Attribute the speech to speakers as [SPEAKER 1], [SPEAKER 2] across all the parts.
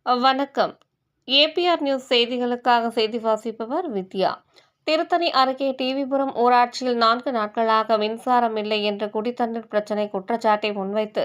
[SPEAKER 1] வணக்கம். APR news செய்திகளுக்காக செய்தி வாசிப்பவர் வித்யா. திருத்தணி அருகே டிவிபுரம் ஊராட்சியில் 4 நாட்களாக மின்சாரம் இல்லை என்ற குடித்தண்ணீர் பிரச்சினை குற்றச்சாட்டை முன்வைத்து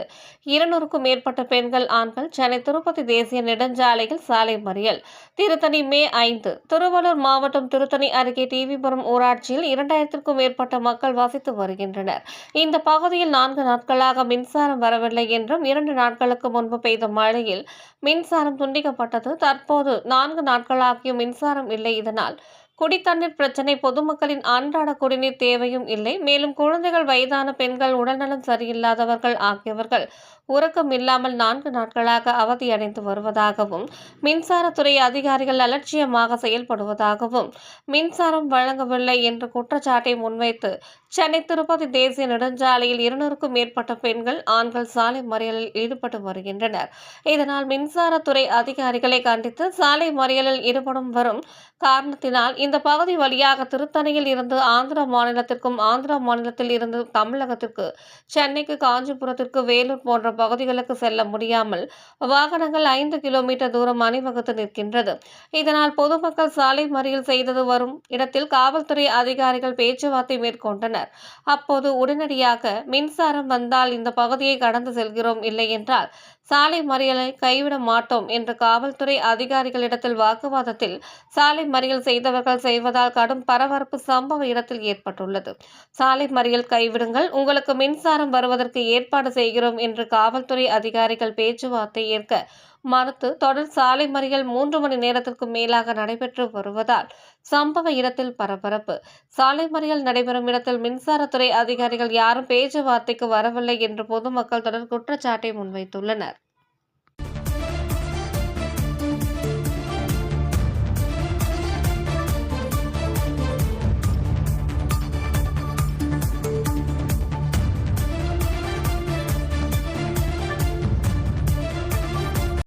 [SPEAKER 1] 200க்கும் மேற்பட்ட பெண்கள், ஆண்கள் சென்னை திருப்பதி தேசிய நெடுஞ்சாலையில் சாலை மறியல். திருத்தணி மே 5. திருவள்ளூர் மாவட்டம் திருத்தணி அருகே டிவிபுரம் ஊராட்சியில் 2000க்கும் மேற்பட்ட மக்கள் வசித்து வருகின்றனர். இந்த பகுதியில் 4 நாட்களாக மின்சாரம் வரவில்லை என்றும் 2 நாட்களுக்கு முன்பு பெய்த மழையில் மின்சாரம் துண்டிக்கப்பட்டது. தற்போது 4 நாட்களாகியும் மின்சாரம் இல்லை. இதனால் குடித்தண்ணீர் பிரச்சினை, பொதுமக்களின் அன்றாட குடிநீர் தேவையும் இல்லை. மேலும் குழந்தைகள், வயதான பெண்கள், உடல்நலம் சரியில்லாதவர்கள் ஆகியவர்கள் உறக்கம் இல்லாமல் 4 நாட்களாக அவதியடைந்து வருவதாகவும், மின்சாரத்துறை அதிகாரிகள் அலட்சியமாக செயல்படுவதாகவும், மின்சாரம் வழங்கவில்லை என்ற குற்றச்சாட்டை முன்வைத்து சென்னை திருப்பதி தேசிய நெடுஞ்சாலையில் 200க்கும் மேற்பட்ட பெண்கள், ஆண்கள் சாலை மறியலில் ஈடுபட்டு வருகின்றனர். இதனால் மின்சாரத்துறை அதிகாரிகளை கண்டித்து சாலை மறியலில் ஈடுபடும் வரும் காரணத்தினால் இந்த பகுதி வழியாக திருத்தணியில் இருந்து ஆந்திர மாநிலத்திற்கும், ஆந்திர மாநிலத்தில் இருந்து தமிழகத்திற்கு, சென்னைக்கு, காஞ்சிபுரத்திற்கு, வேலூர் போன்ற பகுதிகளுக்கு செல்ல முடியாமல் வாகனங்கள் 5 கிலோமீட்டர் தூரம் அணிவகுத்து நிற்கின்றது. இதனால் பொதுமக்கள் சாலை மறியல் செய்தது வரும் இடத்தில் காவல்துறை அதிகாரிகள் பேச்சுவார்த்தை மேற்கொண்டனர். அப்போது உடனடியாக மின்சாரம் வந்தால் இந்த பகுதியை கடந்து செல்கிறோம், இல்லை என்றால் சாலை மறியலை கைவிட மாட்டோம் என்று காவல்துறை அதிகாரிகளிடத்தில் வாக்குவாதத்தில் சாலை மறியல் செய்தவர்கள் செய்வதால் கடும் பரபரப்பு சம்பவ இடத்தில் ஏற்பட்டுள்ளது. சாலை மறியல் கைவிடுங்கள், உங்களுக்கு மின்சாரம் வருவதற்கு ஏற்பாடு செய்கிறோம் என்று காவல்துறை அதிகாரிகள் பேச்சுவார்த்தை ஏற்க மறுத்து தொடர் சாலை மறியல் 3 மணி நேரத்திற்கு மேலாக நடைபெற்று வருவதால் சம்பவ இடத்தில் பரபரப்பு. சாலை மறியல் நடைபெறும் இடத்தில் மின்சாரத்துறை அதிகாரிகள் யாரும் பேச்சுவார்த்தைக்கு வரவில்லை என்று பொதுமக்கள் தொடர் குற்றச்சாட்டை முன்வைத்துள்ளனர்.